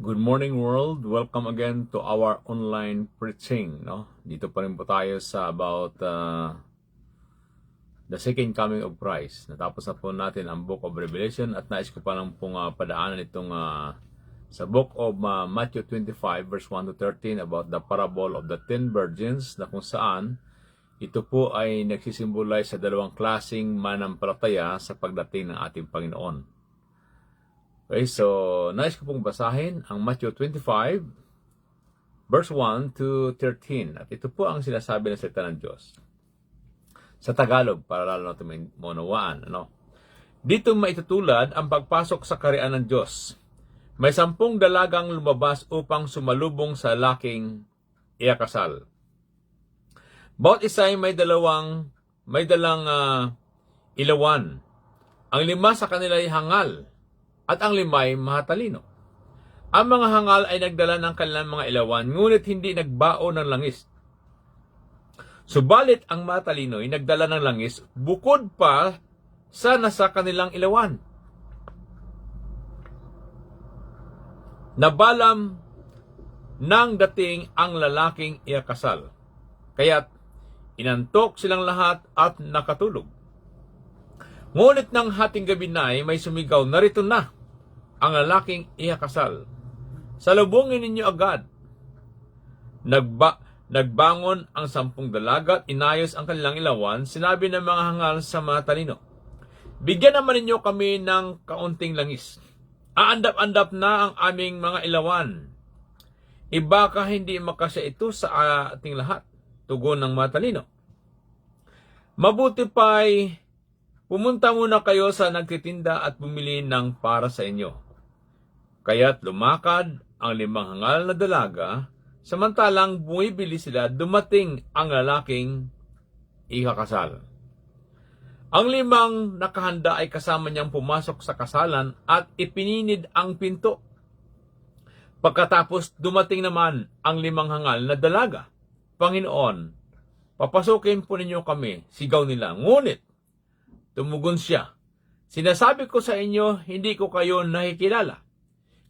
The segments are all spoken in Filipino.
Good morning world. Welcome again to our online preaching, no? Dito pa rin po tayo sa about the second coming of Christ. Natapos na po natin ang Book of Revelation at nais ko pa lang pong padaanan itong sa Book of Matthew 25 verse 1 to 13 about the parable of the 10 virgins, na kung saan ito po ay nagsisimbolize sa dalawang klaseng manampalataya sa pagdating ng ating Panginoon. Okay, so nais ko pong basahin ang Matthew 25 verse 1 to 13. At ito po ang sinasabi ng salita ng Diyos. Sa Tagalog, para lalo natin maunawaan. Dito maitutulad ang pagpasok sa kaharian ng Diyos. May 10 dalagang lumabas upang sumalubong sa laking iyakasal. Bawat isa ay may dalang ilawan. Ang 5 sa kanila ay hangal, at ang 5 ay matalino. Ang mga hangal ay nagdala ng kanilang mga ilawan, ngunit hindi nagbao ng langis. Subalit ang matalino ay nagdala ng langis bukod pa sa nasa kanilang ilawan. Nabalam ng dating ang lalaking iyakasal, kaya't inantok silang lahat at nakatulog. Ngunit ng hating gabi na ay may sumigaw, "Narito na ang lalaking iyakasal. Salubungin ninyo agad." Nagbangon ang 10 dalaga at inayos ang kanilang ilawan. Sinabi ng mga hangal sa matalino, "Bigyan naman ninyo kami ng kaunting langis. Aandap-andap na ang aming mga ilawan. Ibaka hindi makasya ito sa ating lahat." Tugon ng matalino, "Mabuti pa'y pumunta muna kayo sa nagtitinda at bumili ng para sa inyo." Kaya't lumakad ang 5 hangal na dalaga, samantalang bumibili sila, dumating ang lalaking ikakasal. Ang 5 nakahanda ay kasama niyang pumasok sa kasalan at ipininid ang pinto. Pagkatapos dumating naman ang 5 hangal na dalaga. "Panginoon, papasukin po ninyo kami," sigaw nila. Ngunit tumugon siya, "Sinasabi ko sa inyo, hindi ko kayo nakikilala.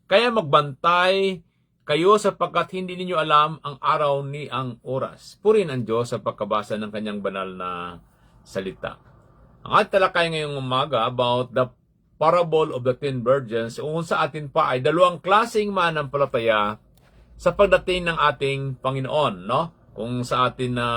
Kaya magbantay kayo sapagkat hindi ninyo alam ang araw ni ang oras." Purihin ang Diyos sa pagkabasa ng kanyang banal na salita. Ang ating talakay ngayong umaga about the parable of the 10 virgins, kung sa atin pa ay 2 klaseng manampalataya sa pagdating ng ating Panginoon, no? Kung sa atin na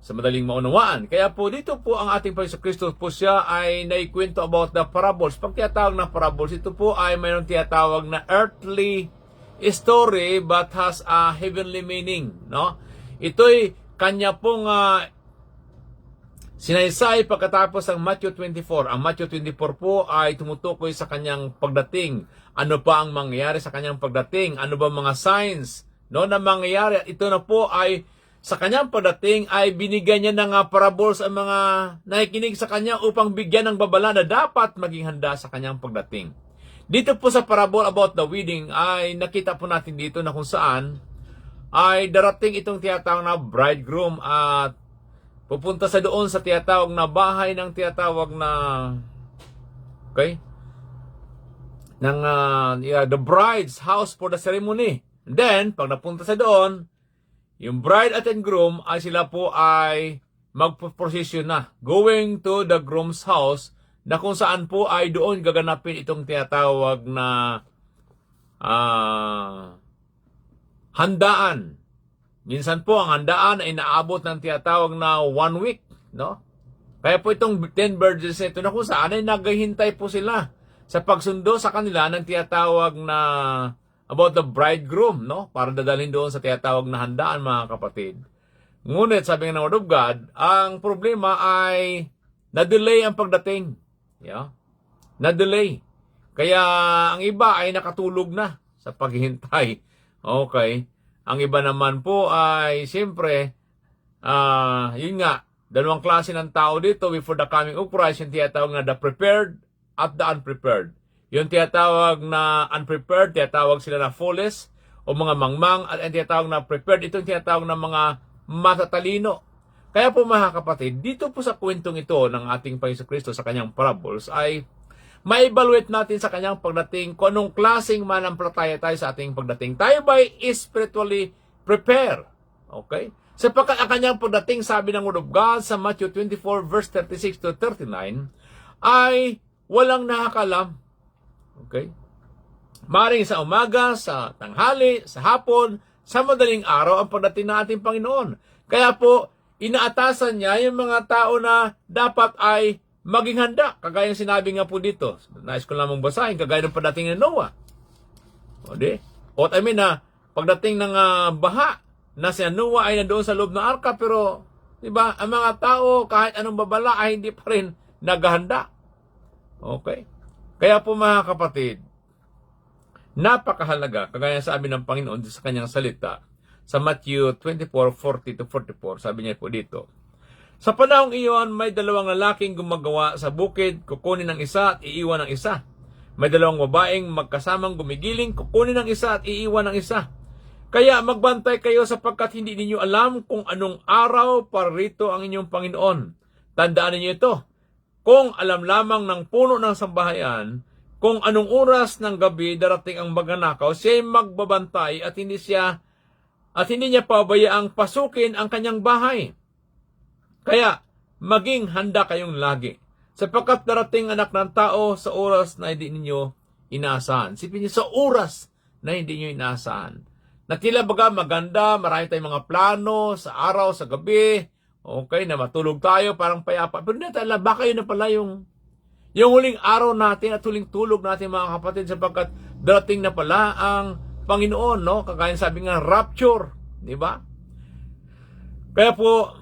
sa madaling maunawaan. Kaya po dito po ang ating Panginoon Kristo po, siya ay naikwento about the parables. Pag tinatawag na parables, ito po ay mayroong tinatawag na earthly story but has a heavenly meaning, no? Ito'y kanya pong sinaysay pagkatapos ng Matthew 24. Ang Matthew 24 po ay tumutukoy sa kanyang pagdating. Ano pa ang mangyayari sa kanyang pagdating? Ano ba mga signs, no, na mangyayari? Ito na po ay sa kanyang pagdating ay binigyan niya ng parables ang mga nakikinig sa kanya upang bigyan ng babala na dapat maging handa sa kanyang pagdating. Dito po sa parable about the wedding ay nakita po natin dito na kung saan ay darating itong tinatawag na bridegroom at pupunta sa doon sa tinatawag na bahay ng tinatawag na the bride's house for the ceremony. And then, pag napunta sa doon, yung bride at yung groom ay sila po ay magpo-procession na, going to the groom's house, na kung saan po ay doon gaganapin itong tinatawag na handaan. Minsan po ang handaan ay naabot ng tinatawag na 1 week, no? Kaya po itong 10 virgins ito na kung saan ay naghihintay po sila sa pagsundo sa kanila ng tinatawag na about the bridegroom, no? Para dadalhin doon sa tinatawag na handaan, mga kapatid. Ngunit, sabi ng Word of God, ang problema ay na-delay ang pagdating. Yeah? Na-delay. Kaya ang iba ay nakatulog na sa paghihintay. Okay. Ang iba naman po ay, siyempre, yun nga, 2 klase ng tao dito before the coming of Christ, yung tinatawag na the prepared at the unprepared. Yung tinatawag na unprepared, tinatawag sila na foolish o mga mangmang, at ang tinatawag na prepared, itong tinatawag na mga matatalino. Kaya po mga kapatid, dito po sa kwentong ito ng ating Panginoon Kristo sa kanyang parables ay ma-evaluate natin sa kanyang pagdating kung anong klaseng manampalataya tayo sa ating pagdating. Tayo ba is spiritually prepared? Okay? Sapagkat ang kanyang pagdating, sabi ng Word of God sa Matthew 24 verse 36 to 39, ay walang nakakalam. Okay? Maring sa umaga, sa tanghali, sa hapon, sa madaling araw ang pagdating ng ating Panginoon. Kaya po, inaatasan niya yung mga tao na dapat ay maging handa. Kagaya ng sinabi nga po dito. Nais ko lamang basahin, kagaya ng pagdating ng Noah. Na pagdating ng baha, na si Noah ay nandoon sa loob ng arka, pero, di ba, ang mga tao, kahit anong babala, ay hindi pa rin naghahanda. Okay? Kaya po mga kapatid, napakahalaga, kagaya sabi ng Panginoon sa kanyang salita, sa Matthew 24:40 to 44, sabi niya po dito, sa panahong iyon, may dalawang lalaking gumagawa sa bukid, kukunin ng isa at iiwan ng isa. May dalawang babaeng magkasamang gumigiling, kukunin ng isa at iiwan ng isa. Kaya magbantay kayo sapagkat hindi ninyo alam kung anong araw parito ang inyong Panginoon. Tandaan ninyo ito, kung alam lamang ng puno ng sambahayan, kung anong oras ng gabi darating ang magnanakaw, siya ay magbabantay at hindi niya pabayaang pasukin ang kanyang bahay. Kaya, maging handa kayong lagi, sapagkat darating anak ng tao sa oras na hindi ninyo inaasahan. Sipin niyo, sa oras na hindi niyo inaasahan. Na tila baga maganda, marami tayong mga plano sa araw, sa gabi, okay, na matulog tayo, parang payapa. Pero hindi tayo alam, baka yun na pala yung huling araw natin at huling tulog natin mga kapatid, sapagkat darating na pala ang Panginoon, no? Kagaya sabi nga, rapture, di ba? Kaya po,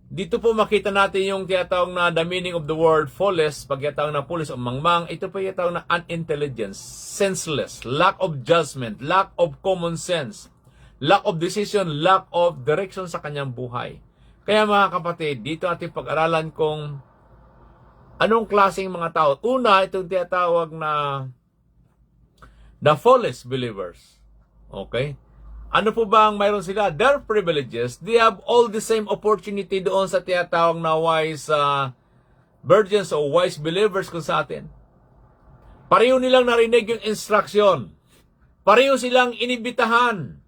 dito po makita natin yung tiyatawag na the meaning of the word foolish, pag tiyatawag na foolish o mangmang, ito po tiyatawag na unintelligence, senseless, lack of judgment, lack of common sense, lack of decision, lack of direction sa kanyang buhay. Kaya mga kapatid, dito ating pag-aralan kung anong klaseng mga tao. Una, itong tiyatawag na the foolish believers. Okay? Ano po ba ang mayroon sila? Their privileges, they have all the same opportunity doon sa tiyatawag na wise virgins o wise believers kung sa atin. Pareho nilang narinig yung instruction. Pareho silang inibitahan.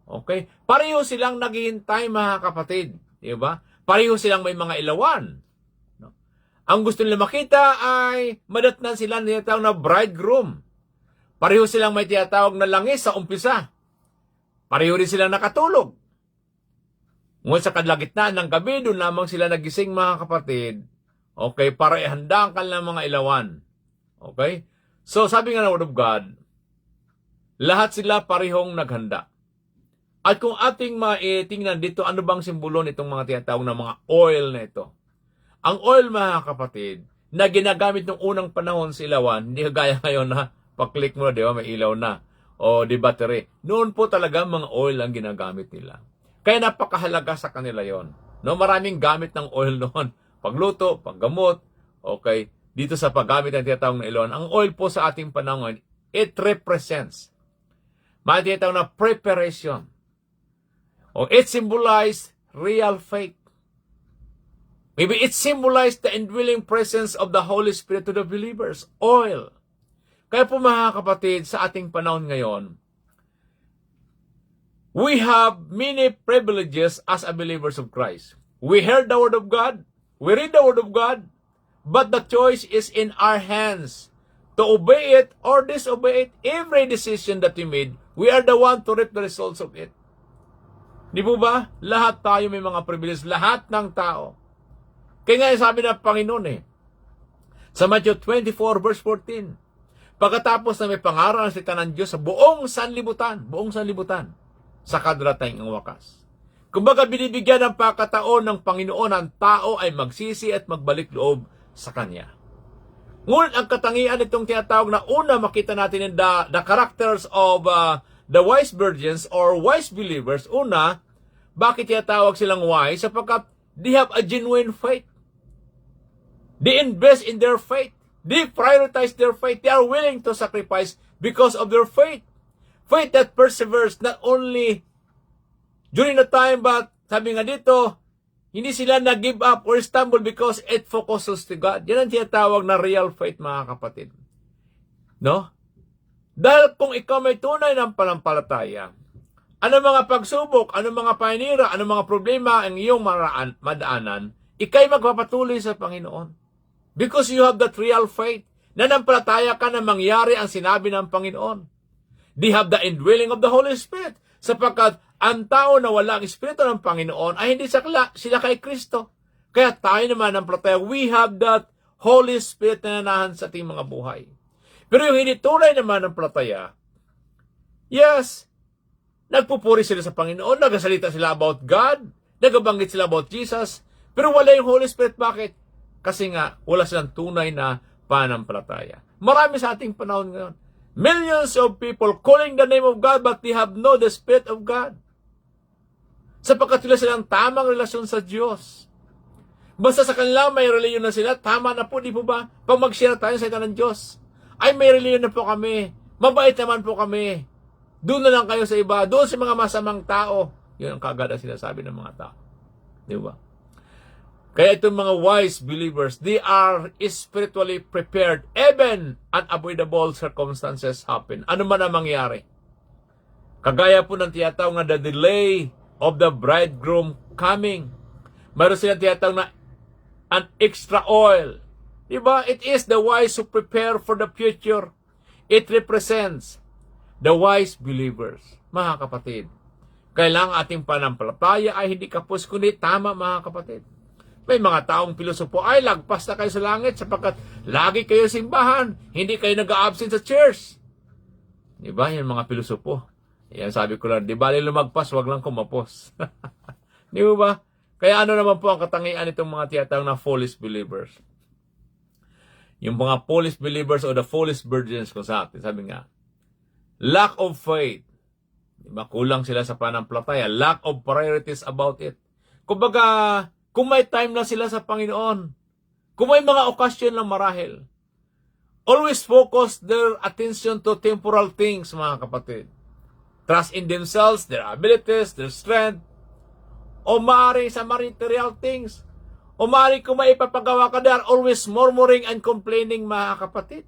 Okay? Pareho silang naghihintay mga kapatid. Diba? Pareho silang may mga ilawan. Ang gusto nila makita ay madatnan sila ng tinatawag na bridegroom. Pareho silang may tinatawag na langis sa umpisa. Pareho rin silang nakatulog. Ngunit sa kalagitnaan ng gabi, doon lamang sila nagising mga kapatid. Okay, para ihanda ang kanilang mga ilawan. Okay? So, sabi nga ng Word of God, lahat sila parehong naghanda. At kung ating maitingnan dito, ano bang simbolo nitong mga tinatawag na mga oil na ito? Ang oil, mga kapatid, na ginagamit ng unang panahon sa ilawan, hindi kagaya ngayon na pag-click mo na, di ba, may ilaw na. O di battery. Noon po talaga mga oil ang ginagamit nila. Kaya napakahalaga sa kanila yon. No, maraming gamit ng oil noon. Pagluto, paggamot, okay. Dito sa paggamit ng tinatawag na ilawan, ang oil po sa ating panahon, it represents may tinatawag na preparation. O it symbolizes real faith. Maybe it symbolized the indwelling presence of the Holy Spirit to the believers. Oil. Kaya po mga kapatid, sa ating panahon ngayon, we have many privileges as a believers of Christ. We heard the Word of God. We read the Word of God. But the choice is in our hands to obey it or disobey it. Every decision that we made, we are the one to reap the results of it. Di po ba? Lahat tayo may mga privileges. Lahat ng tao. Kaya nga sabi ng Panginoon sa Matthew 24 verse 14, pagkatapos na may pangaral ang salita ng Diyos sa buong sanlibutan, sa kadrating ang wakas. Kumbaga binibigyan ng pagkataon ng Panginoon ang tao ay magsisi at magbalik loob sa Kanya. Ngunit ang katangian nitong tinatawag na una makita natin in the characters of the wise virgins or wise believers. Una, bakit tinatawag silang wise? Sapagkat they have a genuine faith. They invest in their faith. They prioritize their faith. They are willing to sacrifice because of their faith. Faith that perseveres not only during the time, but sabi nga dito, Hindi sila nag-give up or stumble because it focuses to God. Yan ang tinatawag na real faith, mga kapatid. No? Dahil kung ikaw may tunay ng panampalataya, ano mga pagsubok, ano mga paninira, ano mga problema ang iyong madaanan, ikay magpapatuloy sa Panginoon. Because you have that real faith, nanampalataya ka na mangyari ang sinabi ng Panginoon. They have the indwelling of the Holy Spirit, sapagkat ang tao na walang Espiritu ng Panginoon ay hindi sila kay Kristo. Kaya tayo naman ng palataya, we have that Holy Spirit na nanahan sa ating mga buhay. Pero yung hindi tunay naman ng palataya, yes, nagpupuri sila sa Panginoon, nagasalita sila about God, nagabanggit sila about Jesus, pero wala yung Holy Spirit. Bakit? Kasi nga, wala silang tunay na panampalataya. Marami sa ating panahon ngayon. Millions of people calling the name of God, but they have no the Spirit of God. Sapagkat sila silang tamang relasyon sa Diyos. Basta sa kanila may reliyon na sila, tama na po, di po ba? Pag mag-share tayo sa ito ng Diyos, ay may reliyon na po kami, mabait naman po kami, doon na lang kayo sa iba, doon sa mga masamang tao. Yun ang kagad ang sinasabi ng mga tao. Di ba? Kaya itong mga wise believers, they are spiritually prepared even unavoidable circumstances happen. Ano man ang mangyari. Kagaya po ng tiyatawag na the delay of the bridegroom coming. Mayroon silang tiyatawag na an extra oil. Diba? It is the wise who prepare for the future. It represents the wise believers. Mga kapatid, kailangan ating panampalataya ay hindi kapos kundi tama, mga kapatid. May mga taong pilosopo, ay lagpas na kayo sa langit sapagkat lagi kayo simbahan, hindi kayo nag-a-absent sa church. Diba? Yan mga pilosopo. Yan sabi ko lang, di ba lumagpas, wag lang kumapos. Di ba? Kaya ano naman po ang katangian itong mga tiyatawag na foolish believers? Yung mga foolish believers o the foolish virgins ko sa atin, sabi nga, lack of faith. Diba? Kulang sila sa panampalataya. Lack of priorities about it. Kumbaga, kung may time lang sila sa Panginoon, kung may mga okasyon lang marahil, always focus their attention to temporal things, mga kapatid. Trust in themselves, their abilities, their strength, o maaari sa material things, o maaari kung may ipapagawa ka, they are always murmuring and complaining, mga kapatid.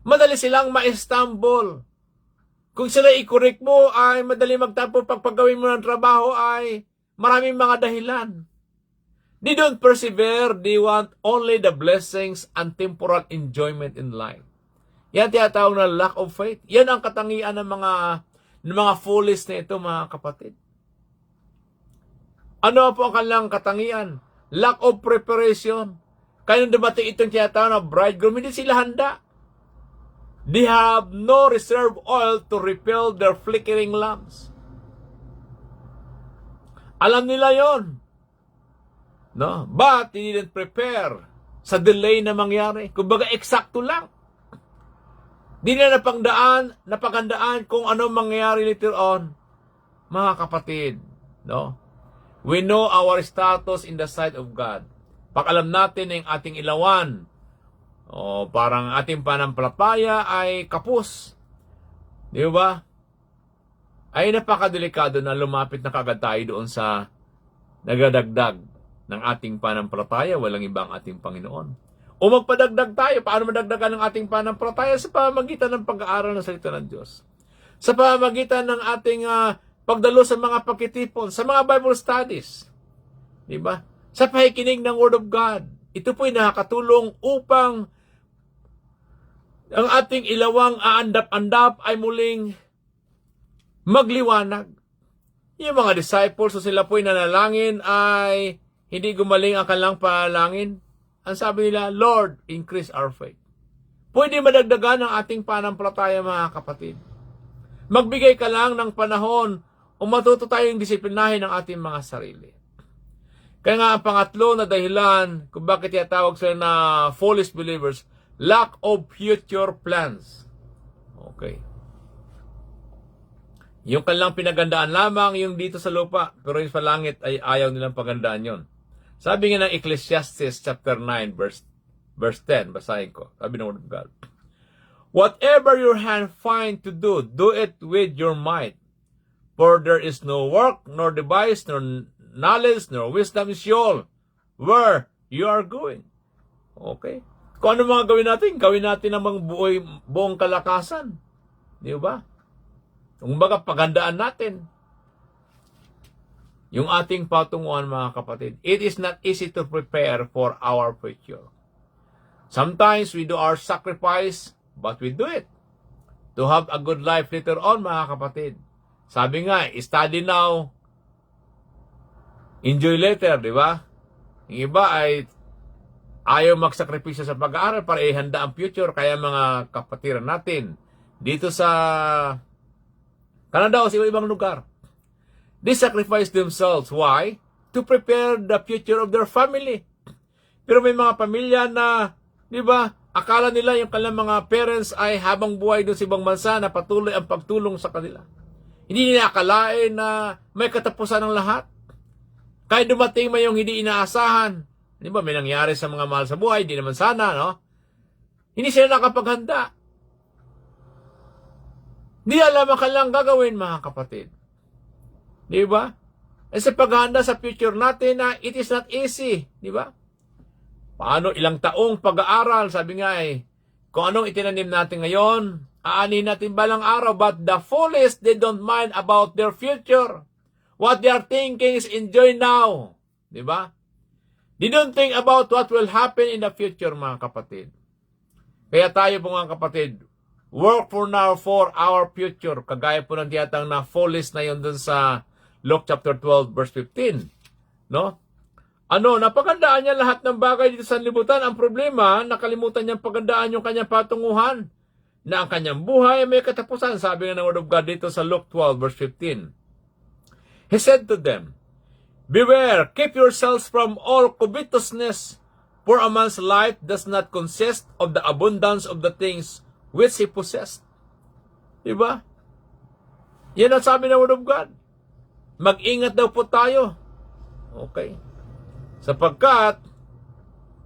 Madali silang ma-stumble. Kung sila i-correct mo, ay madali magtampo. Pagpagawin mo ng trabaho, ay maraming mga dahilan. They don't persevere. They want only the blessings and temporal enjoyment in life. Yan tinatawag na lack of faith. Yan ang katangian ng mga foolish na ito, mga kapatid. Ano po ang kanilang katangian? Lack of preparation. Kaya nung dumating itong tinatawag na bridegroom, hindi sila handa. They have no reserve oil to refill their flickering lamps. Alam nila yon. No? But they didn't prepare sa delay na mangyari. Kumbaga, eksakto lang. Di na napaghandaan kung ano mangyayari later on. Mga kapatid, no? We know our status in the sight of God. Pag alam natin ang ating ilawan, parang ating panampalataya ay kapos. Di ba? Ay napakadelikado na lumapit na kagad tayo doon sa nagadagdag ng ating panampalataya, walang ibang ating Panginoon. O magpadagdag tayo, paano madagdagan ng ating panampalataya? Sa pamamagitan ng pag-aaral ng salita ng Diyos. Sa pamamagitan ng ating pagdalo sa mga pagkitipon, sa mga Bible studies. Diba? Sa pakikinig ng Word of God. Ito po'y nakakatulong upang ang ating ilawang aandap-andap ay muling magliwanag. Yung mga disciples, so sila po'y nanalangin ay hindi gumaling ang kanilang panalangin. Ang sabi nila, Lord, increase our faith. Pwede madagdagan ang ating panampalataya, mga kapatid. Magbigay ka lang ng panahon o matuto tayong disiplinahin ang ating mga sarili. Kaya nga ang pangatlo na dahilan kung bakit tinatawag sila na foolish believers, lack of future plans. Okay. Yung kanilang pinagandaan lamang yung dito sa lupa, pero yung sa langit ay ayaw nilang pagandaan yon. Sabi nga ng Ecclesiastes chapter 9 verse 10, basahin ko. Sabi ng Word of God. Whatever your hand find to do, do it with your might. For there is no work, nor device, knowledge nor wisdom is all where you are going. Okay? Kung ano mga gawin natin ang mga buong kalakasan. Di ba? Kung baga, pagandaan natin yung ating patunguhan, mga kapatid. It is not easy to prepare for our future. Sometimes we do our sacrifice, but we do it to have a good life later on, mga kapatid. Sabi nga, study now, enjoy later, di ba? Yung iba ay ayaw magsakripisyo sa pag-aaral para ihanda ang future. Kaya mga kapatiran natin, dito sa Canada o sa ibang lugar, they sacrifice themselves. Why? To prepare the future of their family. Pero may mga pamilya na, di ba, akala nila yung kanilang mga parents ay habang buhay doon sa ibang bansa na patuloy ang pagtulong sa kanila. Hindi nila akalain na may katapusan ng lahat. Kahit dumating may yung hindi inaasahan. Di ba, may nangyari sa mga mahal sa buhay, di naman sana, no? Hindi sila nakapaghanda. Di alam ang kanilang gagawin, mga kapatid. Di ba? E sa paghahanda sa future natin na it is not easy. Di ba? Paano ilang taong pag-aaral, sabi nga kung anong itinanim natin ngayon, aanin natin balang araw, but the foolish, they don't mind about their future. What they are thinking is enjoy now. Di ba? They don't think about what will happen in the future, mga kapatid. Kaya tayo po, mga kapatid, work for now for our future. Kagaya po ng tiyatang na foolish na yun dun sa Luke chapter 12 verse 15. No? Napagandaan niya lahat ng bagay dito sa libutan. Ang problema, nakalimutan niyang pagandaan yung kanyang patunguhan na ang kanyang buhay may katapusan. Sabi nga ng Word of God dito sa Luke 12 verse 15. He said to them, beware, keep yourselves from all covetousness, for a man's life does not consist of the abundance of the things which he possessed. Diba? Yan ang sabi ng Word of God. Mag-ingat daw po tayo. Okay. Sapagkat,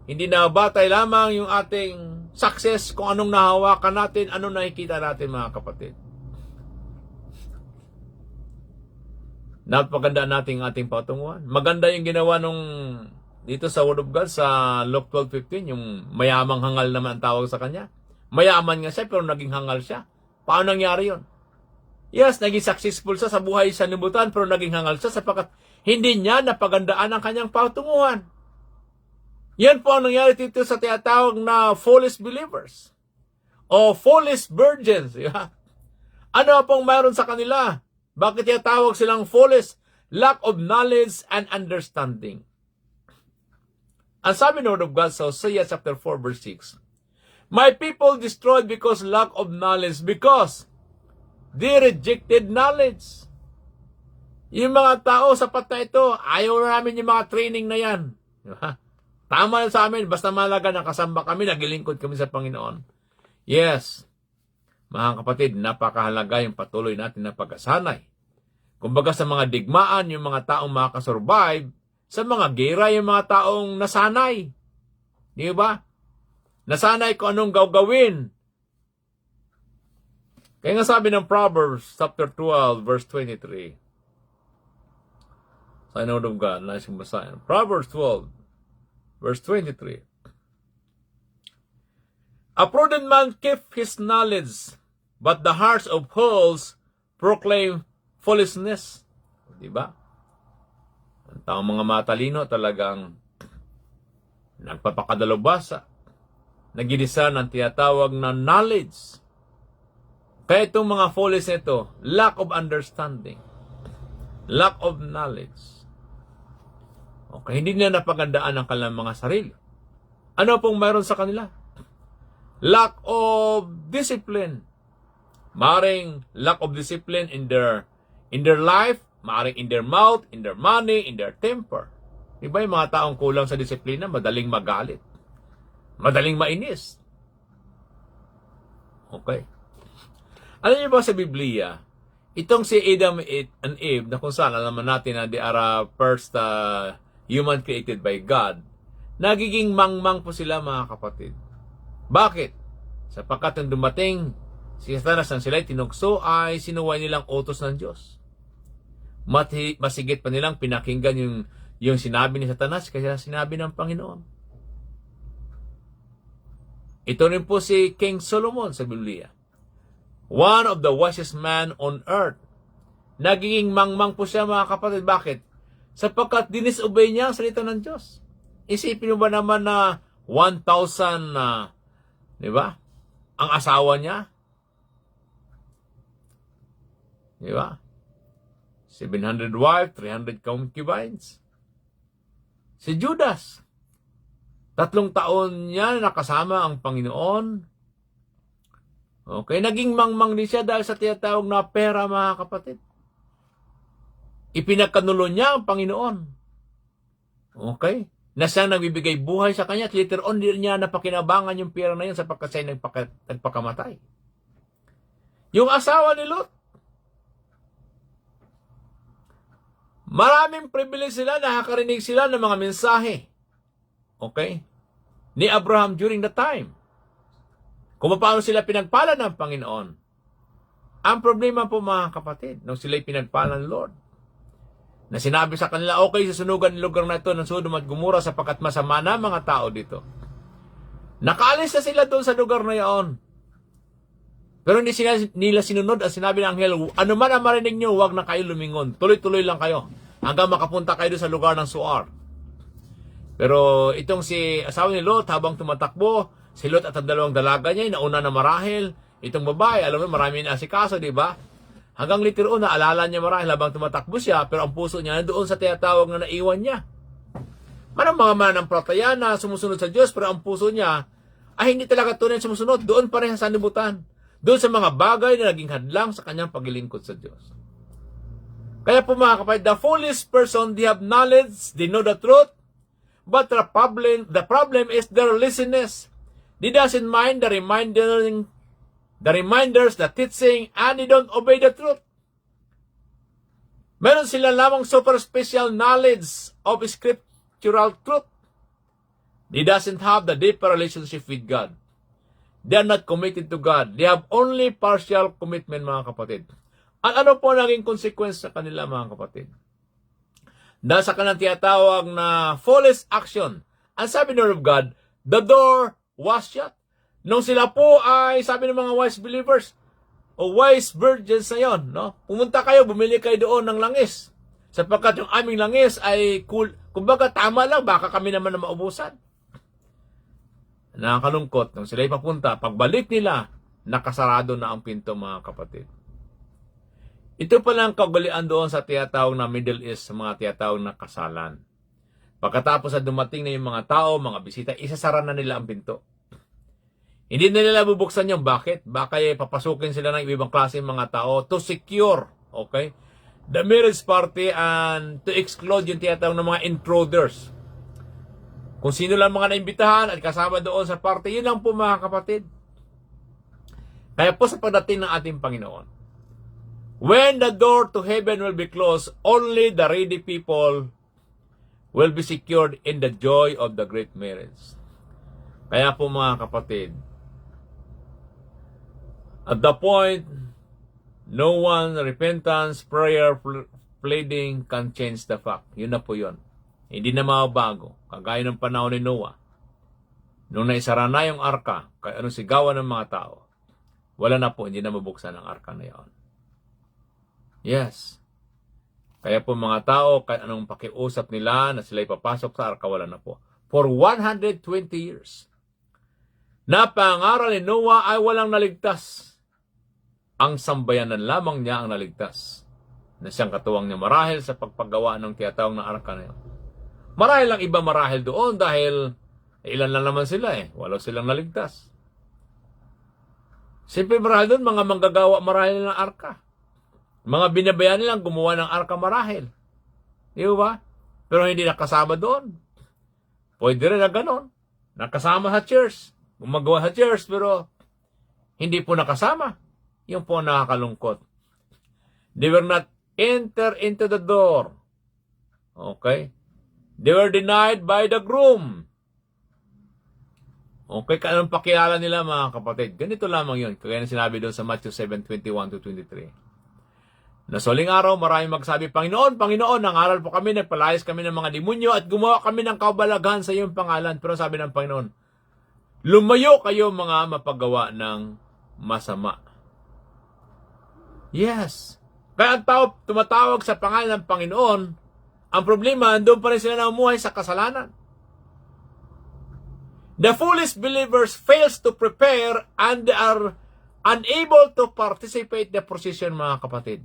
hindi na batay lamang yung ating success kung anong nahawakan natin, anong nakikita natin, mga kapatid. Napaganda natin ating patunguhan. Maganda yung ginawa nung dito sa Word of God sa Luke 12:15, yung mayamang hangal naman ang tawag sa kanya. Mayaman nga siya pero naging hangal siya. Paano nangyari yon? Yes, naging successful siya sa buhay sa libutan pero naging hangal siya sapagkat hindi niya napagandaan ang kanyang patunguhan. Yan po ang nangyari dito sa tinatawag na foolish believers o foolish virgins. Ano pong mayroon sa kanila? Bakit tinatawag silang foolish? Lack of knowledge and understanding. Ang sabi ng Word of God sa Hosea chapter 4 verse 6, my people destroyed because lack of knowledge, because they rejected knowledge. Yung mga tao, sapat na ito. Ayaw namin yung mga training na yan. Tama sa amin. Basta malaga nakasamba kami, nagilingkod kami sa Panginoon. Yes. Mga kapatid, napakahalaga yung patuloy natin na pagkasanay. Kumbaga sa mga digmaan, yung mga taong makasurvive, sa mga gera, yung mga taong nasanay. Di ba? Nasanay kung anong gawin. Kaya nga sabi ng Proverbs chapter 12 verse 23. Sa Word of God, nice yung basahin. Proverbs 12 verse 23. A prudent man keeps his knowledge, but the hearts of fools proclaim foolishness. Diba? Ang taong mga matalino talagang nagpapakadalubasa. Nagidisa ng tinatawag na knowledge. Kaya itong mga foolish nito, lack of understanding. Lack of knowledge. Okay, hindi nila napagandaan ang kanilang mga sarili. Ano pong mayroon sa kanila? Lack of discipline. Maring lack of discipline in their life, maring in their mouth, in their money, in their temper. Diba yung mga taong kulang sa disiplina, madaling magalit. Madaling mainis. Okay. Alam niyo ba sa Biblia, itong si Adam and Eve, na kung saan alam natin na they are first human created by God, nagiging mangmang po sila, mga kapatid. Bakit? Sapagkat nang dumating si Satanas nang sila'y tinukso ay sinuway nilang utos ng Diyos. Masigit pa nilang pinakinggan yung sinabi ni Satanas kaysa sinabi ng Panginoon. Ito rin po si King Solomon sa Biblia. One of the wisest man on earth. Nagiging mangmang po siya, mga kapatid. Bakit? Sapagkat dinisobey niya ang salita ng Diyos. Isipin mo ba naman na 1,000 di ba? Ang asawa niya. Di ba? 700 wives, 300 concubines. Si Judas, 3 taon niya nakasama ang Panginoon. Okay, naging mangmang din siya dahil sa tinatawag na pera, mga kapatid. Ipinagkanulo niya ang Panginoon. Okay? Na siya nagbibigay buhay sa kanya at later on, hindi niya napakinabangan yung pera na yun sapagkat siya nagpakamatay. Yung asawa ni Lot, maraming privilege sila, nakakarinig sila ng mga mensahe. Okay? Ni Abraham during the time. Kung paano sila pinagpala ng Panginoon. Ang problema po, mga kapatid, nung sila'y pinagpala ng Lord, na sinabi sa kanila, okay, susunugan ng lugar na ito ng Sodom at Gomora sapagkat masama na mga tao dito. Nakaalis na sila doon sa lugar na iyon. Pero hindi nila sinunod at sinabi ng anghel, ano man ang marinig nyo, huwag na kayo lumingon. Tuloy-tuloy lang kayo hanggang makapunta kayo doon sa lugar ng Suar. Pero itong si asawa ni Lot, habang tumatakbo, si Lot at ang 2 dalaga niya, nauna na marahil. Itong babae, alam mo, marami na asikaso, di ba? Hanggang later on, naalala niya marahil habang tumatakbo siya, pero ang puso niya doon sa tinatawag na naiwan niya. Manang mga manampalataya na sumusunod sa Diyos, pero ang puso niya ay hindi talaga tunay sumusunod. Doon pa rin sa sanlibutan. Doon sa mga bagay na naging hadlang sa kanyang paglilingkod sa Diyos. Kaya po, mga kapatid, the foolish person, they have knowledge, they know the truth, but the problem is their laziness. They doesn't mind the reminders, the teaching, and they don't obey the truth. Meron sila lamang super special knowledge of scriptural truth. They doesn't have the deeper relationship with God. They are not committed to God. They have only partial commitment, mga kapatid. At ano po naging consequence sa kanila, mga kapatid? Dahil sa kanilang tinatawag na foolish action, ang sabi ng Word of God, the door was shut. Nung sila po ay, sabi ng mga wise believers, o wise virgins na yun, no? Pumunta kayo, bumili kayo doon ng langis. Sapagkat yung aming langis ay cool. Kumbaga, tama lang, baka kami naman na maubusan. Nakakalungkot, nung sila'y papunta, pagbalik nila, nakasarado na ang pinto, mga kapatid. Ito pala ang kagalian doon sa tinatawag na Middle East, sa mga tinatawag na kasalan. Pagkatapos na dumating na yung mga tao, mga bisita, isasara na nila ang pinto. Hindi na nila bubuksan yung bakit. Baka papasukin sila ng ibang klase mga tao to secure, okay, the marriage party and to exclude yung tinatawag ng mga intruders. Kung sino lang mga naimbitahan at kasama doon sa party, yun lang po, mga kapatid. Kaya po sa pagdating ng ating Panginoon, when the door to heaven will be closed, only the ready people will be secured in the joy of the great marriage. Kaya po, mga kapatid, at the point, no one repentance, prayer, pleading can change the fact. Yun na po yun. Hindi na mababago. Kagaya ng panahon ni Noah. Nung naisara na yung arka, kaya anong sigawan ng mga tao, wala na po, hindi na mabuksan ang arka na yun. Yes. Kaya po mga tao, kahit anong pakiusap nila na sila'y papasok sa arka, wala na po. For 120 years, na pangaral ni Noah ay walang naligtas. Ang sambayanan lamang niya ang naligtas. Na siyang katuwang niya marahil sa pagpagawa ng tiyatawang na arka na yun. Marahil lang iba marahil doon dahil ilan lang naman sila wala silang naligtas. Siyempre marahil doon, mga manggagawa marahil ng arka. Mga binabayan nilang gumawa ng arka marahil. Di ba? Pero hindi nakasama doon. Pwede rin na ganon. Nakasama sa church. Gumagawa sa church pero hindi po nakasama. Yung po nakakalungkot. They were not enter into the door. Okay? They were denied by the groom. Okay, anong pakilala nila, mga kapatid? Ganito lamang yun. Kaya na sinabi doon sa Matthew 7:21-23. Nasuling araw, maraming magsabi, Panginoon, Panginoon, nangaral po kami, nagpalayas kami ng mga demonyo at gumawa kami ng kabalaghan sa iyong pangalan. Pero sabi ng Panginoon, lumayo kayo mga mapagawa ng masama. Yes. Kaya ang tao tumatawag sa pangalan ng Panginoon, ang problema, doon pa rin sila namumuhay sa kasalanan. The foolish believers fails to prepare and they are unable to participate the procession, mga kapatid.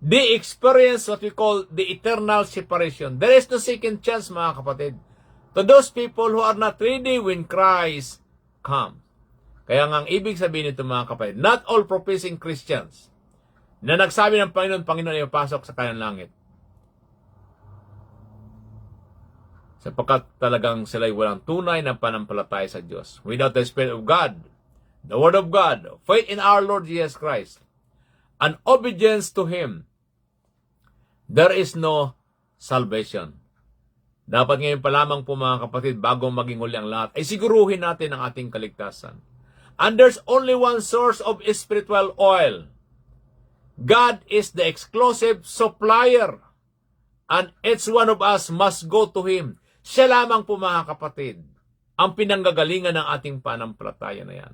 They experience what we call the eternal separation. There is no second chance, mga kapatid, to those people who are not ready when Christ comes. Kaya nga ang ibig sabihin nito, mga kapatid, not all professing Christians na nagsabi ng Panginoon, Panginoon ay pasok sa kanyang langit. Sapagkat talagang sila'y walang tunay na panampalataya sa Diyos. Without the Spirit of God, the Word of God, faith in our Lord Jesus Christ, and obedience to Him, there is no salvation. Dapat ngayon pa lamang po, mga kapatid, bago maging huli ang lahat, ay siguruhin natin ang ating kaligtasan. And there's only one source of spiritual oil. God is the exclusive supplier. And each one of us must go to Him. Siya lamang po, mga kapatid, ang pinanggagalingan ng ating panampalataya na yan.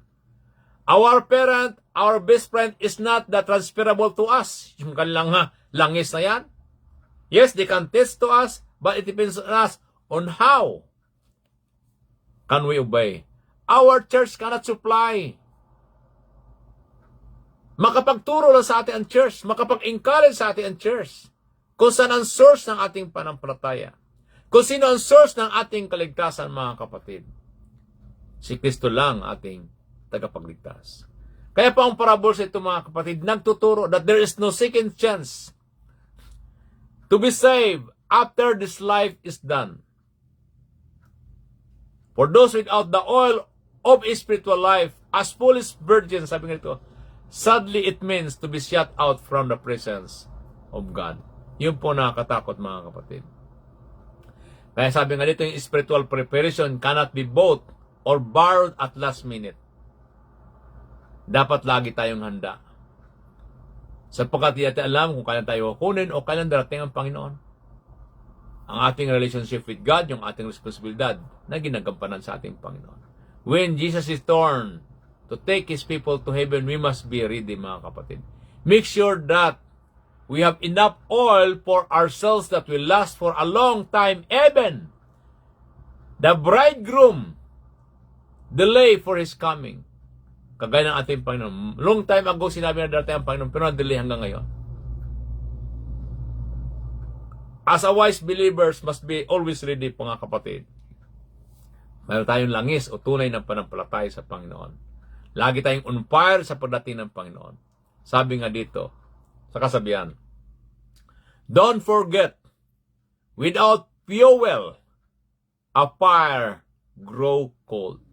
Our parent, our best friend is not that transferable to us. Yung kanilang langis na yan. Yes, they can teach to us, but it depends on us on how can we obey. Our church cannot supply. Makapagturo lang sa atin ang church, makapag-encourage sa atin ang church, kung saan ang source ng ating panampalataya, kung sino ang source ng ating kaligtasan, mga kapatid. Si Kristo lang ating tagapagligtas. Kaya po ang parable sa ito, mga kapatid, nagtuturo that there is no second chance to be saved after this life is done. For those without the oil of spiritual life, as foolish virgins, sabi nga ito, sadly it means to be shut out from the presence of God. Yun po nakakatakot, mga kapatid. Kaya sabi nga dito, yung spiritual preparation cannot be bought or borrowed at last minute. Dapat lagi tayong handa. Sapagkat di natin alam kung kailan tayo kukunin o kailan darating ang Panginoon. Ang ating relationship with God, yung ating responsibilidad na ginagampanan sa ating Panginoon. When Jesus is torn to take His people to heaven, we must be ready, mga kapatid. Make sure that we have enough oil for ourselves that will last for a long time, even the bridegroom delay for His coming. Kagaya ng ating Panginoon. Long time ago, sinabi na darating ang Panginoon, pero na-delay hanggang ngayon. As a wise believers, must be always ready, mga kapatid. Mayroon tayong langis o tunay ng panampalataya sa Panginoon. Lagi tayong on fire sa pagdating ng Panginoon. Sabi nga dito, sa kasabihan, don't forget, without fuel, a fire grow cold.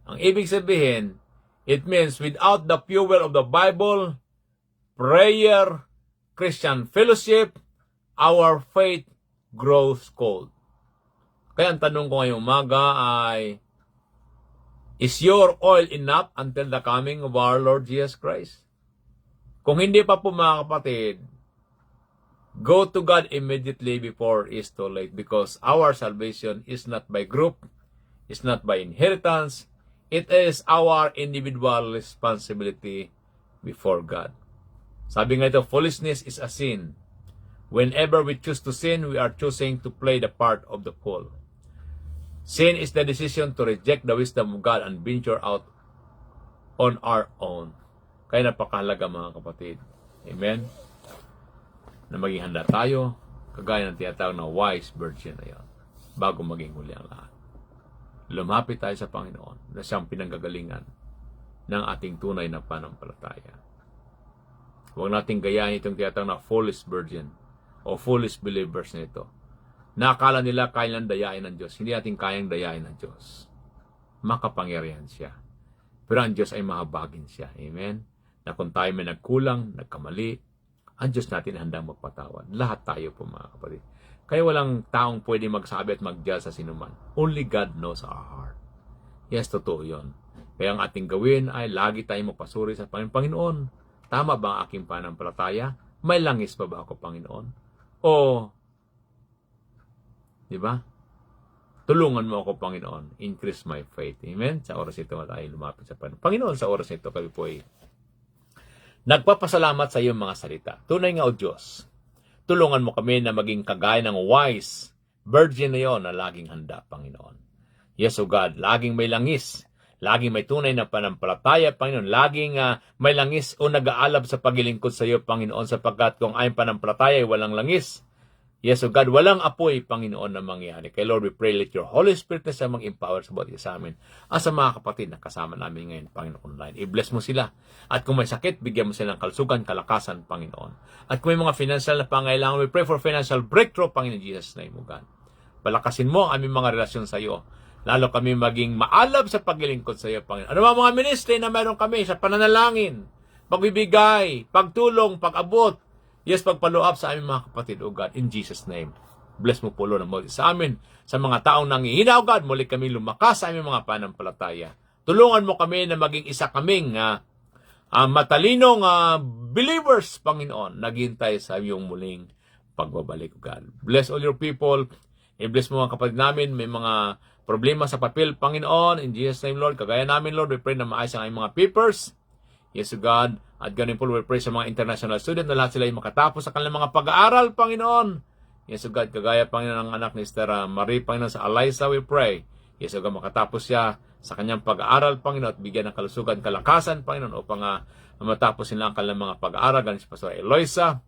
Ang ibig sabihin, it means without the fuel of the Bible, prayer, Christian fellowship, our faith grows cold. Kaya ang tanong ko ngayong umaga ay, is your oil enough until the coming of our Lord Jesus Christ? Kung hindi pa po, mga kapatid, go to God immediately before it's too late, because our salvation is not by group, it's not by inheritance, it is our individual responsibility before God. Sabi nga ito, foolishness is a sin. Whenever we choose to sin, we are choosing to play the part of the fool. Sin is the decision to reject the wisdom of God and venture out on our own. Kaya napakahalaga, mga kapatid. Amen? Na maging handa tayo, kagaya ng tinatawag na wise virgin na yan, bago maging huli ang lahat. Lumapit tayo sa Panginoon na siyang pinanggagalingan ng ating tunay na panampalataya. Huwag nating gayahin itong tinatawag na foolish virgin o foolish believers na ito. Nakakala nila kaya lang dayain ng Diyos. Hindi natin kayang dayain ng Diyos. Makapangyarihan siya. Pero ang Diyos ay mahabagin siya. Amen? Na kung tayo may nagkulang, nagkamali, ang Diyos natin handang magpatawad. Lahat tayo po, mga kapatid. Kaya walang taong pwede magsabi at mag-judge sa sinuman. Only God knows our heart. Yes, totoo yun. Kaya ang ating gawin ay lagi tayong magpasuri sa Panginoon. Tama ba ang aking pananampalataya? May langis pa ba ako, Panginoon? O, di ba? Tulungan mo ako, Panginoon. Increase my faith. Amen? Sa oras ito tayo lumapit sa Panginoon. Panginoon, sa oras ito kami po ay nagpapasalamat sa iyong mga salita. Tunay nga, O Diyos, tulungan mo kami na maging kagaya ng wise virgin na yon na laging handa, Panginoon. Yes, O God, laging may langis. Laging may tunay na panampalataya, Panginoon. Laging may langis o nag-aalab sa paglilingkod sa iyo, Panginoon, sapagkat kung ayon panampalataya ay walang langis. Yes, O God, walang apoy, Panginoon, na mangyari. Kaya Lord, we pray, let your Holy Spirit na siya mag-empower sa bawat isa sa amin. At sa mga kapatid na kasama namin ngayon, Panginoon, online. I-bless mo sila. At kung may sakit, bigyan mo sila ng kalusugan, kalakasan, Panginoon. At kung may mga financial na pangailangan, we pray for financial breakthrough, Panginoon, in Jesus' name, O God. Palakasin mo ang aming mga relasyon sa iyo. Lalo kami maging maalab sa paglilingkod sa iyo, Panginoon. Ano mga ministry na meron kami sa pananalangin, pagbibigay, pagtulong, pag-abot, yes, pagpaluap sa aming mga kapatid, O God, in Jesus' name. Bless mo po, Lord, sa amin, sa mga taong nangihina, O God, muli kami lumakas sa aming mga panampalataya. Tulungan mo kami na maging isa kaming matalinong believers, Panginoon, naghihintay sa iyong muling pagbabalik, O God. Bless all your people. I-bless mo mga kapatid namin, may mga problema sa papel, Panginoon, in Jesus' name, Lord. Kagaya namin, Lord, we pray na maayos ang aming mga papers. Yes, God. At ganun po, we pray sa mga international student na lahat sila ay makatapos sa kanilang mga pag-aaral, Panginoon. Yes, God. Kagaya, Panginoon, ng anak ni Sister Marie, Panginoon, sa Eliza, we pray. Yes, God, makatapos siya sa kanyang pag-aaral, Panginoon, at bigyan ng kalusugan, kalakasan, Panginoon, upang matapos nila ang kanilang mga pag-aaral. Ganun si Pastor Eloisa.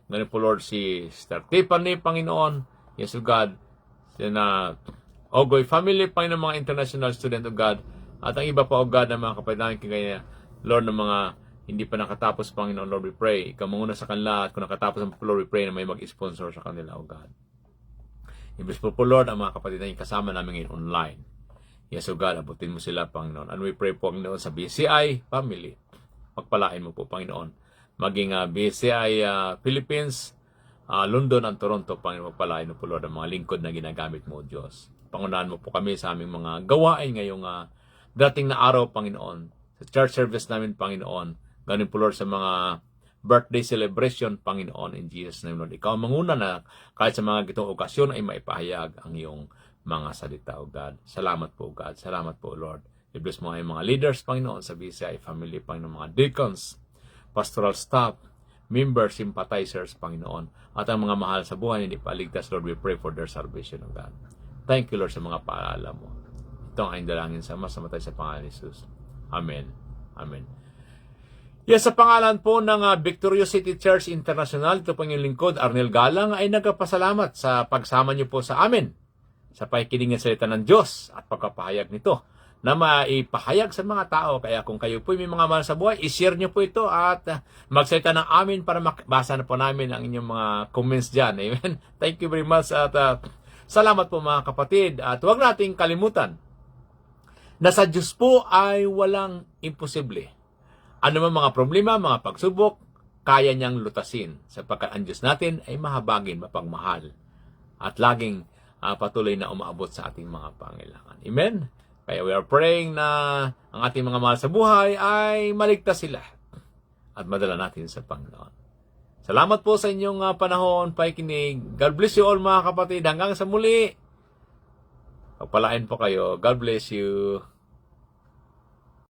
Ganun po, Lord, si Sister Tiffany, Panginoon. Yes, God. Sina Ogoy family, Panginoon, mga international student, O God. At ang iba pa, O God, ng mga kapatid namin, kagaya, Lord, ng mga hindi pa nakatapos, Panginoon, Lord, we pray. Ikaw manguna sa kanila, at kung nakatapos ang Lord, we pray na may mag-sponsor sa kanila, O God. Ibig po, Lord, ang mga kapatid namin kasama namin ngayon online. Yes, O God, abutin mo sila, Panginoon. And we pray po, Panginoon, sa BCI family. Pagpalain mo po, Panginoon. Maging BCI Philippines, London at Toronto, Panginoon, pagpalain mo po, Lord, ang mga lingkod na ginagamit mo, Diyos. Pangunahan mo po kami sa aming mga gawain ngayong dating na araw, Panginoon. Sa church service namin, Panginoon. Ganun po, Lord, sa mga birthday celebration, Panginoon, in Jesus' name, Lord. Ikaw ang manguna na kahit sa mga gitong okasyon ay maipahayag ang iyong mga salita, O God. Salamat po, God. Salamat po, Lord. I-bless mo ang mga leaders, Panginoon, sa BCI family, Panginoon, mga deacons, pastoral staff, members, sympathizers, Panginoon, at ang mga mahal sa buhay, hindi paligtas, Lord, we pray for their salvation, O God. Thank you, Lord, sa mga paalala mo. Ito ang aking dalangin sa masamatay sa pangalan ni Jesus. Amen. Amen. Yes, sa pangalan po ng Victorious City Church International, ito po yung lingkod, Arnel Galang, ay nagpasalamat sa pagsama niyo po sa amin sa pakikinig ng salita ng Diyos at pagkapahayag nito na maipahayag sa mga tao. Kaya kung kayo po may mga mahal sa buhay, i-share nyo po ito at magsalita ng amin para makabasa na po namin ang inyong mga comments dyan. Amen. Thank you very much at salamat po mga kapatid. At huwag nating kalimutan na sa Diyos po ay walang imposible. Ano man mga problema, mga pagsubok, kaya niyang lutasin sapagkat ang Diyos natin ay mahabagin, mapagmahal at laging patuloy na umaabot sa ating mga pangailangan. Amen? Kaya we are praying na ang ating mga mahal sa buhay ay maligtas sila at madala natin sa Panginoon. Salamat po sa inyong panahon, pakikinig. God bless you all mga kapatid. Hanggang sa muli. Pagpalain po kayo. God bless you.